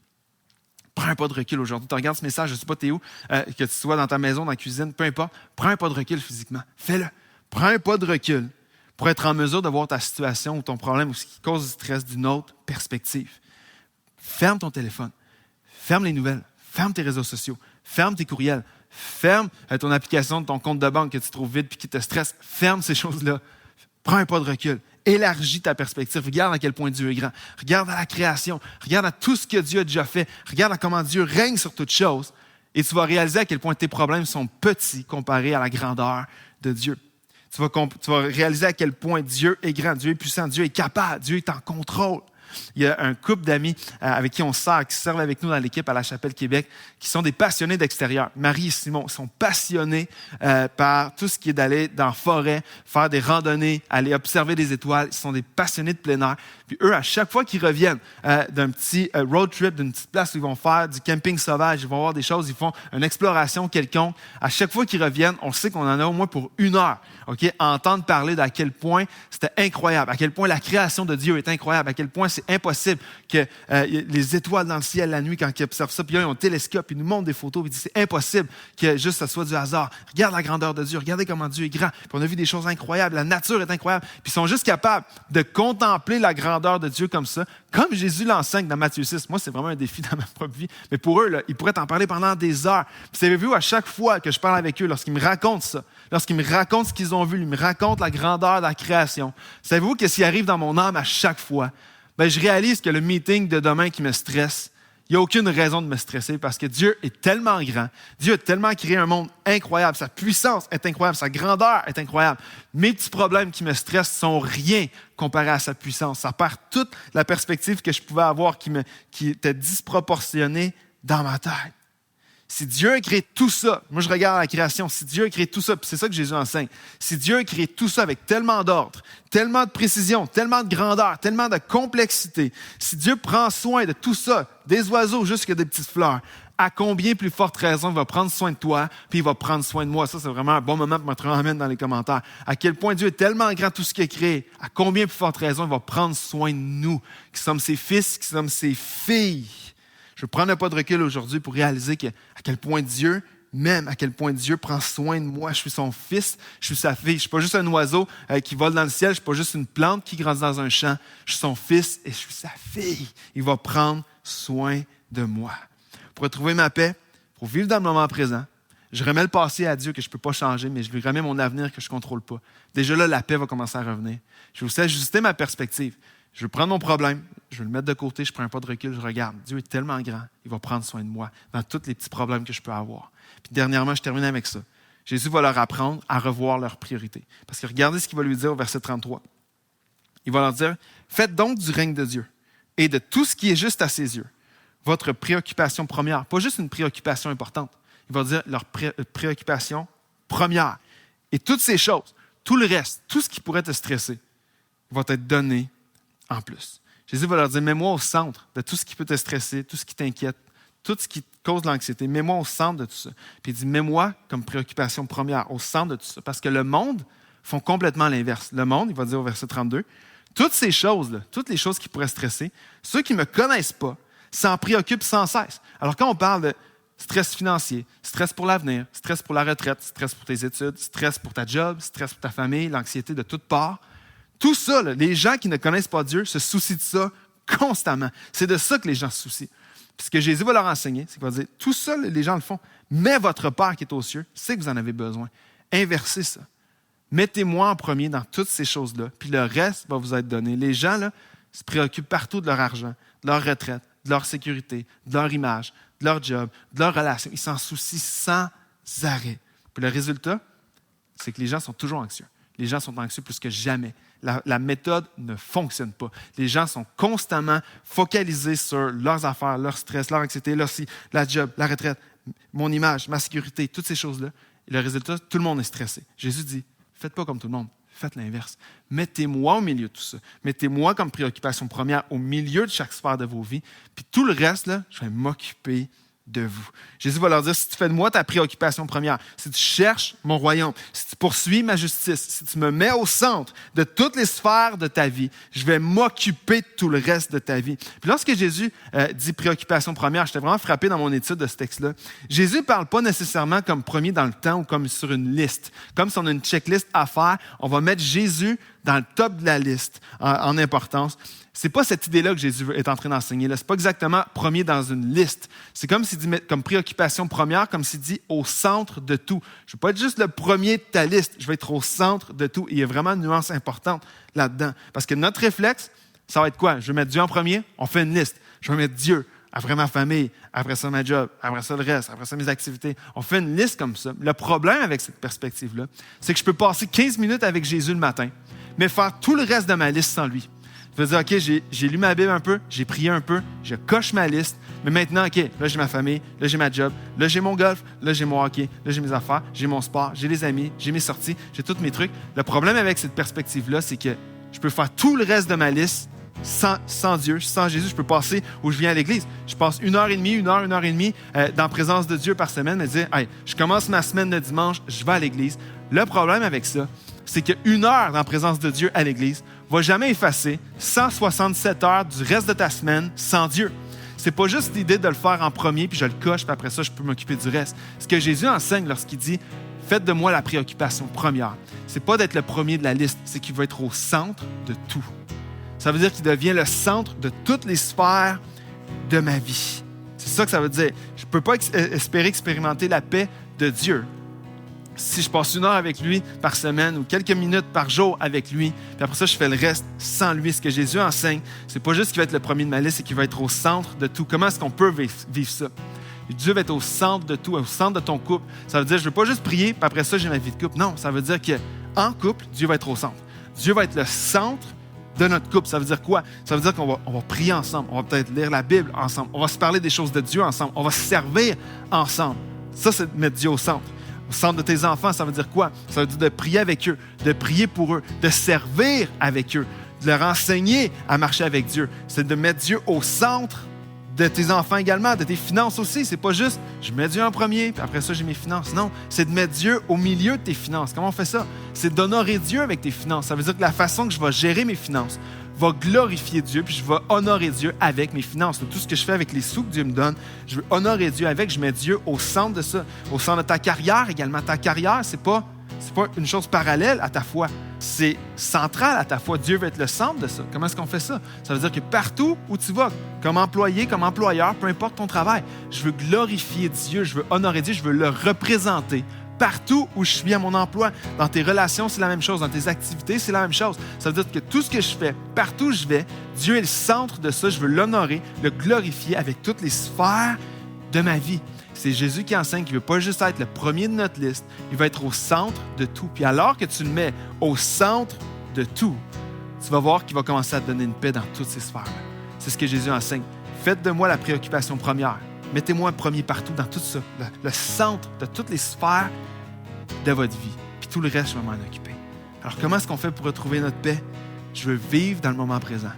Prends un pas de recul aujourd'hui. Tu regardes ce message, je ne sais pas t'es où, que tu sois dans ta maison, dans la cuisine, peu importe. Prends un pas de recul physiquement. Fais-le. Prends un pas de recul pour être en mesure de voir ta situation ou ton problème ou ce qui cause du stress d'une autre perspective. Ferme ton téléphone. Ferme les nouvelles. Ferme tes réseaux sociaux. Ferme tes courriels. Ferme ton application de ton compte de banque que tu trouves vide et qui te stresse. Ferme ces choses-là. Prends un pas de recul. Élargis ta perspective. Regarde à quel point Dieu est grand. Regarde à la création. Regarde à tout ce que Dieu a déjà fait. Regarde à comment Dieu règne sur toutes choses. Et tu vas réaliser à quel point tes problèmes sont petits comparés à la grandeur de Dieu. Tu vas réaliser à quel point Dieu est grand, Dieu est puissant, Dieu est capable, Dieu est en contrôle. Il y a un couple d'amis avec qui on sert, qui servent avec nous dans l'équipe à la Chapelle Québec, qui sont des passionnés d'extérieur. Marie et Simon sont passionnés par tout ce qui est d'aller dans la forêt, faire des randonnées, aller observer des étoiles. Ils sont des passionnés de plein air. Puis eux, à chaque fois qu'ils reviennent d'un petit road trip, d'une petite place où ils vont faire du camping sauvage, ils vont voir des choses, ils font une exploration quelconque. À chaque fois qu'ils reviennent, on sait qu'on en a au moins pour 1 heure, à entendre parler d'à quel point c'était incroyable, à quel point la création de Dieu est incroyable, à quel point c'est impossible que les étoiles dans le ciel la nuit, quand ils observent ça, puis là, ils ont un télescope, ils nous montrent des photos, puis ils disent c'est impossible que juste ça soit du hasard. Regarde la grandeur de Dieu, regardez comment Dieu est grand. Puis on a vu des choses incroyables, la nature est incroyable. Puis ils sont juste capables de contempler la grandeur de Dieu comme ça, comme Jésus l'enseigne dans Matthieu 6. Moi, c'est vraiment un défi dans ma propre vie. Mais pour eux, là, ils pourraient t'en parler pendant des heures. Puis savez-vous, à chaque fois que je parle avec eux, lorsqu'ils me racontent ça, lorsqu'ils me racontent ce qu'ils ont vu, ils me racontent la grandeur de la création, savez-vous qu'est-ce qui arrive dans mon âme à chaque fois? Ben, je réalise que le meeting de demain qui me stresse, il n'y a aucune raison de me stresser parce que Dieu est tellement grand. Dieu a tellement créé un monde incroyable. Sa puissance est incroyable. Sa grandeur est incroyable. Mes petits problèmes qui me stressent sont rien comparé à sa puissance. Ça perd toute la perspective que je pouvais avoir qui était disproportionnée dans ma tête. Si Dieu a créé tout ça, moi je regarde la création, si Dieu a créé tout ça, puis c'est ça que Jésus enseigne, si Dieu a créé tout ça avec tellement d'ordre, tellement de précision, tellement de grandeur, tellement de complexité, si Dieu prend soin de tout ça, des oiseaux jusqu'à des petites fleurs, à combien plus forte raison il va prendre soin de toi, puis il va prendre soin de moi. Ça, c'est vraiment un bon moment pour me remettre dans les commentaires. À quel point Dieu est tellement grand tout ce qu'il a créé, à combien plus forte raison il va prendre soin de nous, qui sommes ses fils, qui sommes ses filles. Je ne prends pas de recul aujourd'hui pour réaliser à quel point Dieu m'aime, à quel point Dieu prend soin de moi. Je suis son fils, je suis sa fille. Je ne suis pas juste un oiseau qui vole dans le ciel, je ne suis pas juste une plante qui grandit dans un champ. Je suis son fils et je suis sa fille. Il va prendre soin de moi. Pour retrouver ma paix, pour vivre dans le moment présent, je remets le passé à Dieu que je ne peux pas changer, mais je lui remets mon avenir que je ne contrôle pas. Déjà là, la paix va commencer à revenir. Je vais aussi ajuster ma perspective. Je vais prendre mon problème, je vais le mettre de côté, je prends un pas de recul, je regarde. Dieu est tellement grand, il va prendre soin de moi dans tous les petits problèmes que je peux avoir. Puis dernièrement, je termine avec ça. Jésus va leur apprendre à revoir leurs priorités. Parce que regardez ce qu'il va lui dire au verset 33. Il va leur dire, « Faites donc du règne de Dieu et de tout ce qui est juste à ses yeux, votre préoccupation première. » Pas juste une préoccupation importante. Il va dire leur préoccupation première. Et toutes ces choses, tout le reste, tout ce qui pourrait te stresser, va t'être donné en plus. Jésus va leur dire, mets-moi au centre de tout ce qui peut te stresser, tout ce qui t'inquiète, tout ce qui te cause de l'anxiété. Mets-moi au centre de tout ça. Puis il dit, mets-moi comme préoccupation première, au centre de tout ça. Parce que le monde font complètement l'inverse. Le monde, il va dire au verset 32, toutes ces choses-là, toutes les choses qui pourraient stresser, ceux qui ne me connaissent pas s'en préoccupent sans cesse. Alors quand on parle de stress financier, stress pour l'avenir, stress pour la retraite, stress pour tes études, stress pour ta job, stress pour ta famille, l'anxiété de toutes parts, tout ça, là, les gens qui ne connaissent pas Dieu se soucient de ça constamment. C'est de ça que les gens se soucient. Puis ce que Jésus va leur enseigner, c'est qu'il va dire, tout ça, les gens le font. Mais votre Père qui est aux cieux sait que vous en avez besoin. Inversez ça. Mettez-moi en premier dans toutes ces choses-là, puis le reste va vous être donné. Les gens là, se préoccupent partout de leur argent, de leur retraite, de leur sécurité, de leur image, de leur job, de leur relation. Ils s'en soucient sans arrêt. Puis le résultat, c'est que les gens sont toujours anxieux. Les gens sont anxieux plus que jamais. La méthode ne fonctionne pas. Les gens sont constamment focalisés sur leurs affaires, leur stress, leur anxiété, la job, la retraite, mon image, ma sécurité, toutes ces choses-là. Et le résultat, tout le monde est stressé. Jésus dit, faites pas comme tout le monde, faites l'inverse. Mettez-moi au milieu de tout ça. Mettez-moi comme préoccupation première au milieu de chaque sphère de vos vies. Puis tout le reste, là, je vais m'occuper de vous. Jésus va leur dire, si tu fais de moi ta préoccupation première, si tu cherches mon royaume, si tu poursuis ma justice, si tu me mets au centre de toutes les sphères de ta vie, je vais m'occuper de tout le reste de ta vie. Puis lorsque Jésus dit préoccupation première, j'étais vraiment frappé dans mon étude de ce texte-là. Jésus ne parle pas nécessairement comme premier dans le temps ou comme sur une liste. Comme si on a une checklist à faire, on va mettre Jésus dans le top de la liste en importance. C'est pas cette idée-là que Jésus est en train d'enseigner. C'est pas exactement premier dans une liste. C'est comme s'il dit comme préoccupation première, comme s'il dit au centre de tout. Je ne veux pas être juste le premier de ta liste, je vais être au centre de tout. Et il y a vraiment une nuance importante là-dedans. Parce que notre réflexe, ça va être quoi? Je vais mettre Dieu en premier, on fait une liste. Je vais mettre Dieu, après ma famille, après ça ma job, après ça le reste, après ça mes activités. On fait une liste comme ça. Le problème avec cette perspective-là, c'est que je peux passer 15 minutes avec Jésus le matin, mais faire tout le reste de ma liste sans lui. Tu vas dire, OK, j'ai lu ma Bible un peu, j'ai prié un peu, je coche ma liste, mais maintenant, OK, là, j'ai ma famille, là, j'ai ma job, là, j'ai mon golf, là, j'ai mon hockey, là, j'ai mes affaires, j'ai mon sport, j'ai les amis, j'ai mes sorties, j'ai tous mes trucs. Le problème avec cette perspective-là, c'est que je peux faire tout le reste de ma liste sans Dieu, sans Jésus. Je peux passer où je viens à l'église. Je passe 1h30 dans la présence de Dieu par semaine, me dire, hey, je commence ma semaine de dimanche, je vais à l'église. Le problème avec ça, c'est qu'une heure dans la présence de Dieu à l'église ne va jamais effacer 167 heures du reste de ta semaine sans Dieu. C'est pas juste l'idée de le faire en premier, puis je le coche, puis après ça, je peux m'occuper du reste. Ce que Jésus enseigne lorsqu'il dit « Faites de moi la préoccupation première », c'est pas d'être le premier de la liste, c'est qu'il va être au centre de tout. Ça veut dire qu'il devient le centre de toutes les sphères de ma vie. C'est ça que ça veut dire. Je ne peux pas espérer expérimenter la paix de Dieu si je passe 1 heure avec lui par semaine ou quelques minutes par jour avec lui, puis après ça, je fais le reste sans lui. Ce que Jésus enseigne, c'est pas juste qu'il va être le premier de ma liste, c'est qu'il va être au centre de tout. Comment est-ce qu'on peut vivre ça? Dieu va être au centre de tout, au centre de ton couple. Ça veut dire, je ne veux pas juste prier, puis après ça, j'ai ma vie de couple. Non, ça veut dire qu'en couple, Dieu va être au centre. Dieu va être le centre de notre couple. Ça veut dire quoi? Ça veut dire qu'on va prier ensemble, on va peut-être lire la Bible ensemble, on va se parler des choses de Dieu ensemble, on va se servir ensemble. Ça, c'est de mettre Dieu au centre. Au centre de tes enfants, ça veut dire quoi? Ça veut dire de prier avec eux, de prier pour eux, de servir avec eux, de leur enseigner à marcher avec Dieu. C'est de mettre Dieu au centre de tes enfants également, de tes finances aussi. C'est pas juste, je mets Dieu en premier, puis après ça, j'ai mes finances. Non, c'est de mettre Dieu au milieu de tes finances. Comment on fait ça? C'est d'honorer Dieu avec tes finances. Ça veut dire que la façon que je vais gérer mes finances va glorifier Dieu, puis je vais honorer Dieu avec mes finances. Tout ce que je fais avec les sous que Dieu me donne, je veux honorer Dieu avec, je mets Dieu au centre de ça. Au centre de ta carrière également. Ta carrière, c'est pas une chose parallèle à ta foi. C'est central à ta foi. Dieu veut être le centre de ça. Comment est-ce qu'on fait ça? Ça veut dire que partout où tu vas, comme employé, comme employeur, peu importe ton travail, je veux glorifier Dieu, je veux honorer Dieu, je veux le représenter. Partout où je suis à mon emploi, dans tes relations, c'est la même chose. Dans tes activités, c'est la même chose. Ça veut dire que tout ce que je fais, partout où je vais, Dieu est le centre de ça. Je veux l'honorer, le glorifier avec toutes les sphères de ma vie. C'est Jésus qui enseigne qu'il ne veut pas juste être le premier de notre liste, il va être au centre de tout. Puis alors que tu le mets au centre de tout, tu vas voir qu'il va commencer à te donner une paix dans toutes ces sphères-là. C'est ce que Jésus enseigne. Faites de moi la préoccupation première. Mettez-moi un premier partout dans tout ça, le centre de toutes les sphères de votre vie. Puis tout le reste, je vais m'en occuper. Alors comment est-ce qu'on fait pour retrouver notre paix? Je veux vivre dans le moment présent.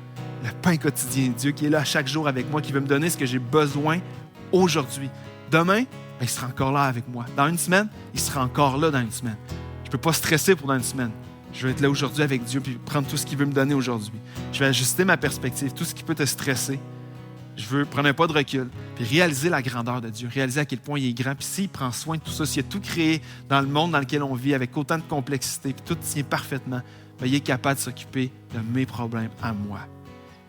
Le pain quotidien, Dieu qui est là chaque jour avec moi, qui veut me donner ce que j'ai besoin aujourd'hui. Demain, il sera encore là avec moi. Dans une semaine, il sera encore là dans une semaine. Je ne peux pas stresser pour dans une semaine. Je vais être là aujourd'hui avec Dieu puis prendre tout ce qu'il veut me donner aujourd'hui. Je vais ajuster ma perspective, tout ce qui peut te stresser. Je veux prendre un pas de recul puis réaliser la grandeur de Dieu, réaliser à quel point il est grand. Puis s'il prend soin de tout ça, s'il a tout créé dans le monde dans lequel on vit avec autant de complexité puis tout tient parfaitement, il est capable de s'occuper de mes problèmes à moi.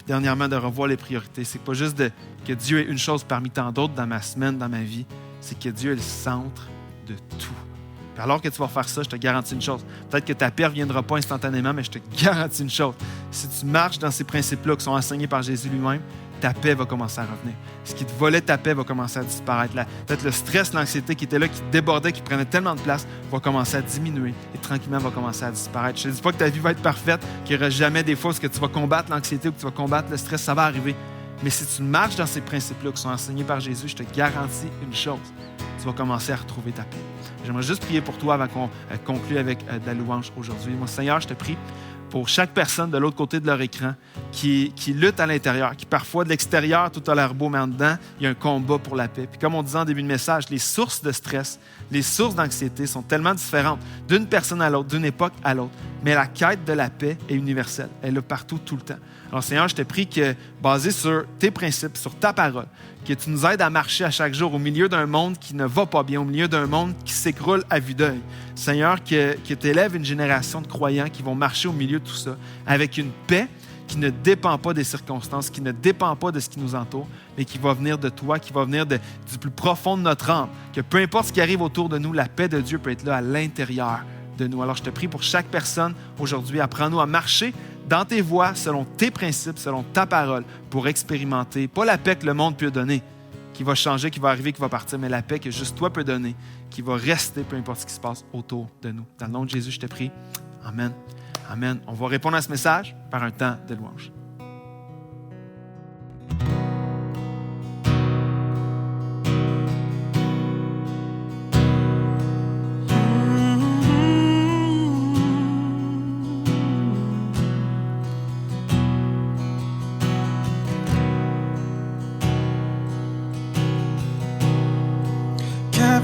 Dernièrement, de revoir les priorités. C'est pas juste que Dieu est une chose parmi tant d'autres dans ma semaine, dans ma vie. C'est que Dieu est le centre de tout. Puis alors que tu vas faire ça, je te garantis une chose. Peut-être que ta paix ne reviendra pas instantanément, mais je te garantis une chose. Si tu marches dans ces principes-là qui sont enseignés par Jésus lui-même, ta paix va commencer à revenir. Ce qui te volait ta paix va commencer à disparaître. Peut-être le stress, l'anxiété qui était là, qui débordait, qui prenait tellement de place, va commencer à diminuer et tranquillement va commencer à disparaître. Je ne te dis pas que ta vie va être parfaite, qu'il n'y aura jamais des fois où tu vas combattre l'anxiété ou que tu vas combattre le stress, ça va arriver. Mais si tu marches dans ces principes-là qui sont enseignés par Jésus, je te garantis une chose, tu vas commencer à retrouver ta paix. J'aimerais juste prier pour toi avant qu'on conclue avec de la louange aujourd'hui. Moi, Seigneur, je te prie pour chaque personne de l'autre côté de leur écran qui lutte à l'intérieur, qui parfois de l'extérieur, tout a l'air beau, mais en dedans, il y a un combat pour la paix. Puis comme on disait en début de message, les sources de stress, les sources d'anxiété sont tellement différentes d'une personne à l'autre, d'une époque à l'autre. Mais la quête de la paix est universelle. Elle est là partout, tout le temps. Alors Seigneur, je te prie que, basé sur tes principes, sur ta parole, que tu nous aides à marcher à chaque jour au milieu d'un monde qui ne va pas bien, au milieu d'un monde qui s'écroule à vue d'œil. Seigneur, que tu élèves une génération de croyants qui vont marcher au milieu de tout ça avec une paix qui ne dépend pas des circonstances, qui ne dépend pas de ce qui nous entoure, mais qui va venir de toi, qui va venir du plus profond de notre âme. Que peu importe ce qui arrive autour de nous, la paix de Dieu peut être là à l'intérieur de nous. Alors je te prie pour chaque personne aujourd'hui, apprends-nous à marcher dans tes voies, selon tes principes, selon ta parole, pour expérimenter, pas la paix que le monde peut donner, qui va changer, qui va arriver, qui va partir, mais la paix que juste toi peux donner, qui va rester, peu importe ce qui se passe autour de nous. Dans le nom de Jésus, je te prie. Amen. Amen. On va répondre à ce message par un temps de louange.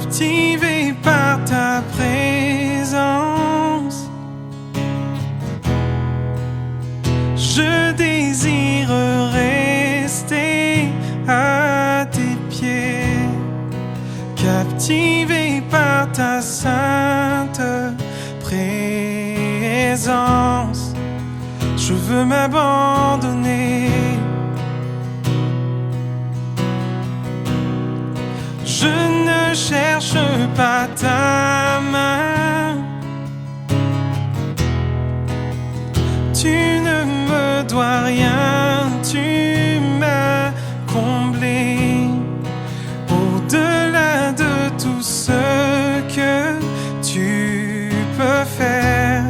captivé par ta présence. Je désire rester à tes pieds, captivé par ta sainte présence. Je veux m'abandonner. Je ne cherche pas ta main. Tu ne me dois rien, tu m'as comblé. Au-delà de tout ce que tu peux faire,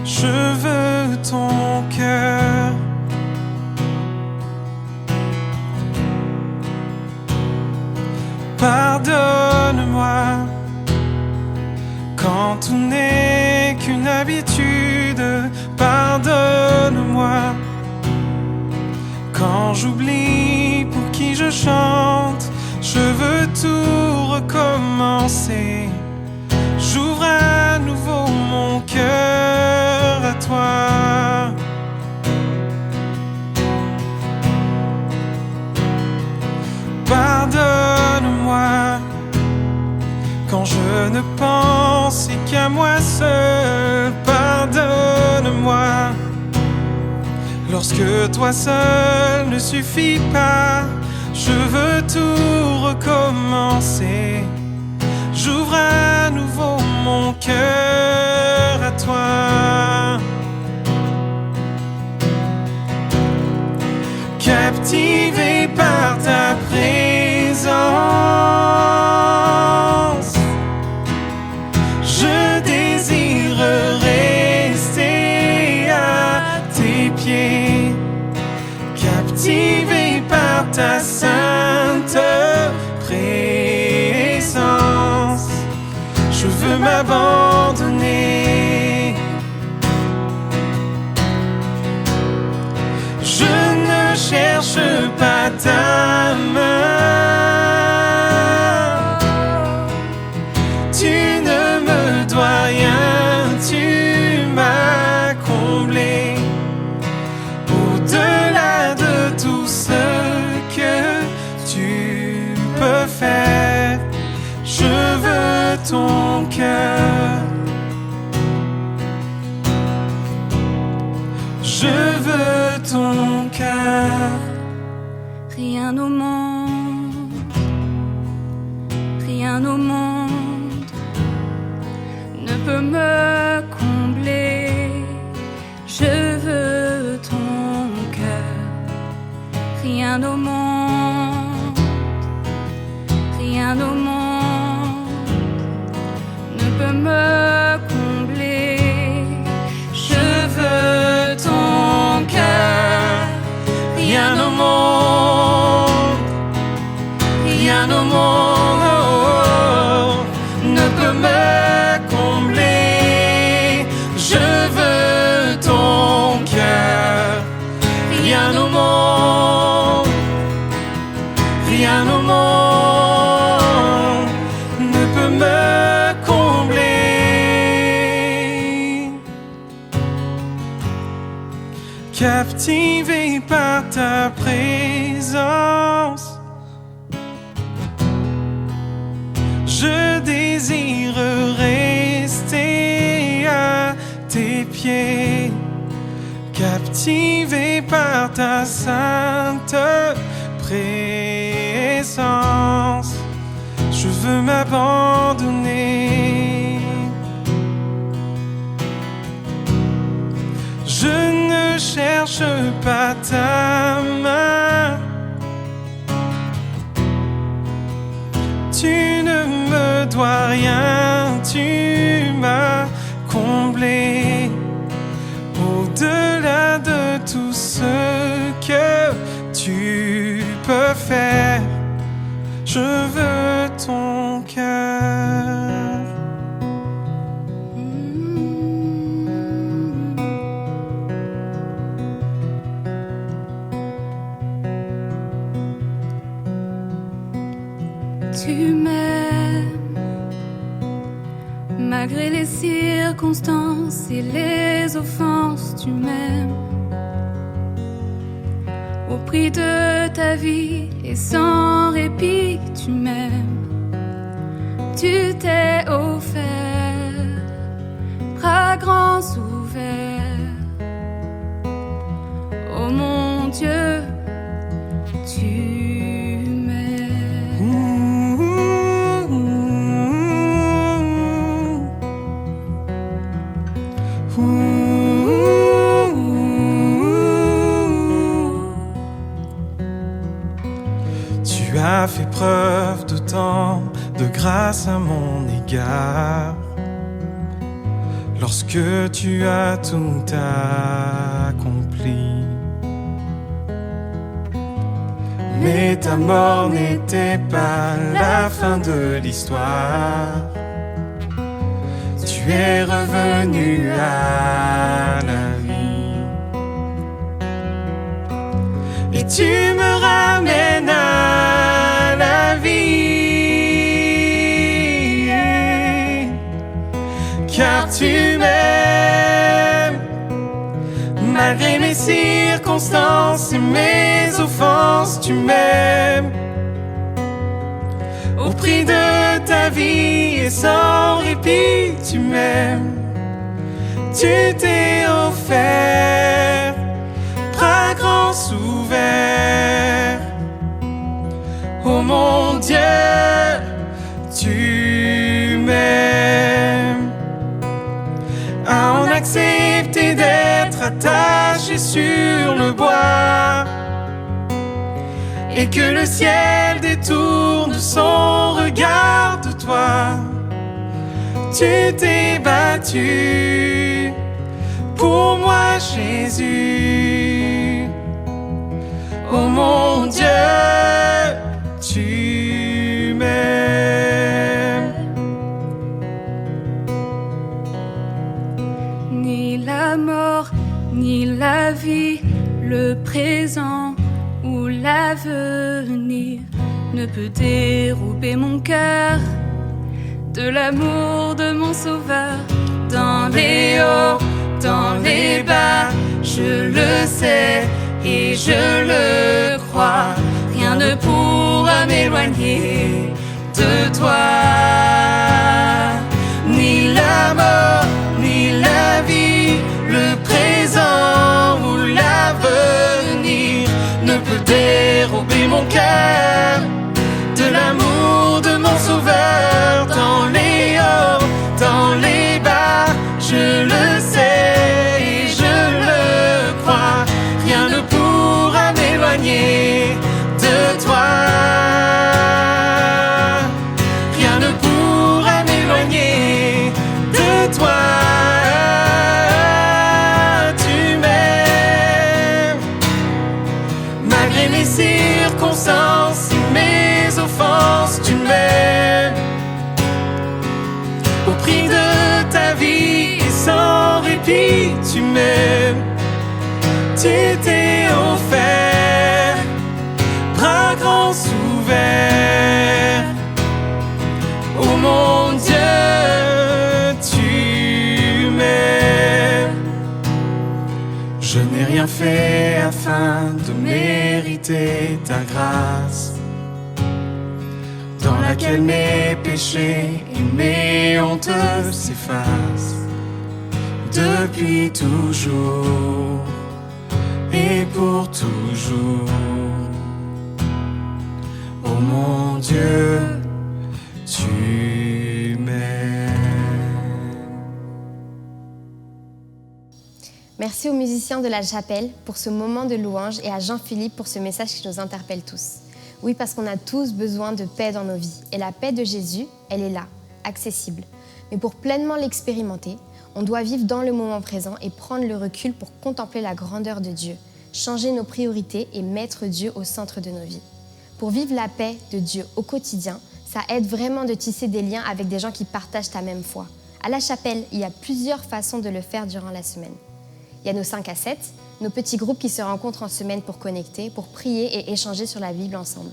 je veux ton cœur. Pardonne-moi quand tout n'est qu'une habitude. Pardonne-moi quand j'oublie pour qui je chante. Je veux tout recommencer. J'ouvre à nouveau mon cœur à toi. Pardonne-moi quand je ne pense qu'à moi seul. Pardonne-moi lorsque toi seul ne suffit pas. Je veux tout recommencer. J'ouvre à nouveau mon cœur à toi. Captivé par ta présence, je désire rester à tes pieds, captivé par ta sainte présence. Je veux m'abandonner. Je ne cherche pas ta main. Tu ne me dois rien, tu m'as comblé. Au-delà de tout ce que tu peux faire, je veux ton cœur. Je veux ton cœur. Rien au monde, rien au monde ne peut me combler. Je veux ton cœur. Rien au monde, rien au monde ne peut me combler. Je veux ton cœur. Rien au monde, rien au monde ne peut me combler. Je veux ton cœur. Rien au monde, rien au monde ne peut me combler. Captivé par ta présence, je désire rester à tes pieds, captivé par ta sainte présence. Je veux m'abandonner. Je ne cherche pas ta main. Tu ne me dois rien, tu m'as comblé. Au-delà de tout ce que tu peux faire, je veux ton cœur. Tu m'aimes Malgré les circonstances et les offenses, tu m'aimes. Au prix de ta vie et sans répit, tu m'aimes. Tu t'es offert, bras grands ouverts. Oh mon Dieu, tu m'aimes. Tu as fait preuve de tant de grâce à mon égard. Lorsque tu as tout accompli. Mais ta mort n'était pas la fin de l'histoire. Tu es revenu à la vie. Et tu me ramènes à la vie. Car tu m'aimes. Malgré mes circonstances et mes offenses, tu m'aimes. Au prix de ta vie et sans répit, tu m'aimes. Tu t'es offert, bras grands ouverts. Oh mon Dieu, tu m'aimes. À en accepter d'être attaché sur le bois. Et que le ciel détourne son regard de toi. Tu t'es battu pour moi, Jésus. Oh mon Dieu, tu m'aimes. Ni la mort, ni la vie, le présent ou l'avenir ne peut dérober mon cœur de l'amour de mon sauveur. Dans les hauts, dans les bas, je le sais et je le crois. Rien ne pourra m'éloigner de toi. Ni la mort, ni la vie, le présent ou l'avenir ne peut dérober mon cœur de l'amour de mon sauveur. Dans les hauts, dans les bas, je le sais et je le crois. Rien ne pourra m'éloigner de toi. Rien ne pourra m'éloigner de toi. Tu m'aimes. Malgré mes circonstances et mes offenses, tu m'aimes. Au prix de ta vie et sans répit, tu m'aimes. Tu t'es offert, bras grands ouverts. Oh mon Dieu, tu m'aimes. Je n'ai rien fait afin de mériter ta grâce, dans laquelle mes péchés et mes hontes s'effacent depuis toujours et pour toujours. Oh mon Dieu, tu m'aimes. Merci aux musiciens de la chapelle pour ce moment de louange et à Jean-Philippe pour ce message qui nous interpelle tous. Oui, parce qu'on a tous besoin de paix dans nos vies. Et la paix de Jésus, elle est là, accessible. Mais pour pleinement l'expérimenter, on doit vivre dans le moment présent et prendre le recul pour contempler la grandeur de Dieu, changer nos priorités et mettre Dieu au centre de nos vies. Pour vivre la paix de Dieu au quotidien, ça aide vraiment de tisser des liens avec des gens qui partagent ta même foi. À la chapelle, il y a plusieurs façons de le faire durant la semaine. Il y a nos 5 à 7, nos petits groupes qui se rencontrent en semaine pour connecter, pour prier et échanger sur la Bible ensemble.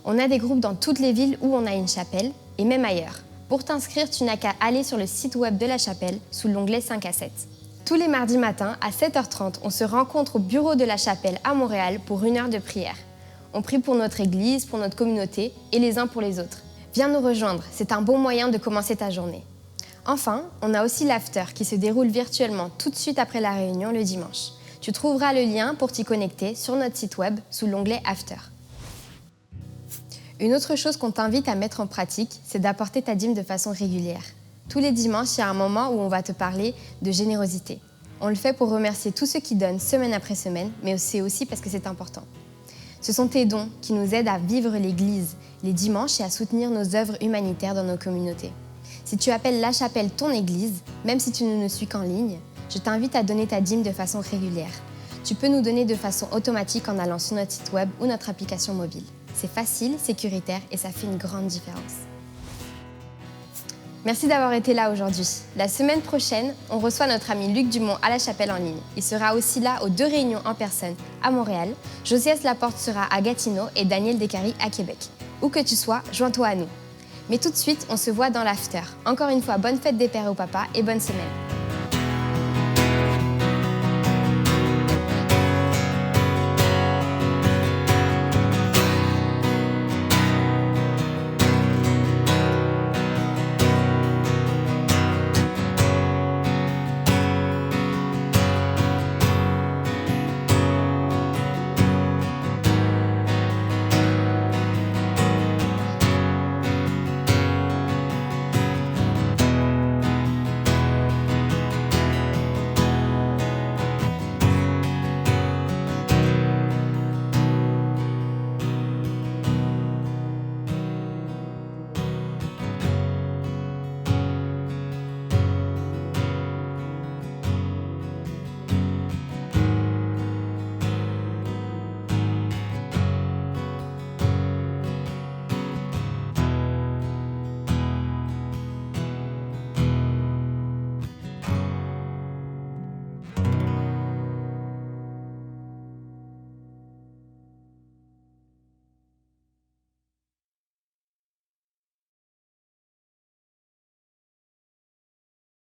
On a des groupes dans toutes les villes où on a une chapelle et même ailleurs. Pour t'inscrire, tu n'as qu'à aller sur le site web de la chapelle sous l'onglet 5 à 7. Tous les mardis matins, à 7h30, on se rencontre au bureau de la chapelle à Montréal pour 1 heure de prière. On prie pour notre église, pour notre communauté et les uns pour les autres. Viens nous rejoindre, c'est un bon moyen de commencer ta journée. Enfin, on a aussi l'after qui se déroule virtuellement tout de suite après la réunion le dimanche. Tu trouveras le lien pour t'y connecter sur notre site web sous l'onglet After. Une autre chose qu'on t'invite à mettre en pratique, c'est d'apporter ta dîme de façon régulière. Tous les dimanches, il y a un moment où on va te parler de générosité. On le fait pour remercier tous ceux qui donnent semaine après semaine, mais c'est aussi parce que c'est important. Ce sont tes dons qui nous aident à vivre l'Église les dimanches et à soutenir nos œuvres humanitaires dans nos communautés. Si tu appelles La Chapelle ton Église, même si tu ne nous suis qu'en ligne, je t'invite à donner ta dîme de façon régulière. Tu peux nous donner de façon automatique en allant sur notre site web ou notre application mobile. C'est facile, sécuritaire et ça fait une grande différence. Merci d'avoir été là aujourd'hui. La semaine prochaine, on reçoit notre ami Luc Dumont à la Chapelle en ligne. Il sera aussi là aux 2 réunions en personne à Montréal. Josias Laporte sera à Gatineau et Daniel Descaries à Québec. Où que tu sois, joins-toi à nous. Mais tout de suite, on se voit dans l'after. Encore une fois, bonne fête des pères aux papas et bonne semaine.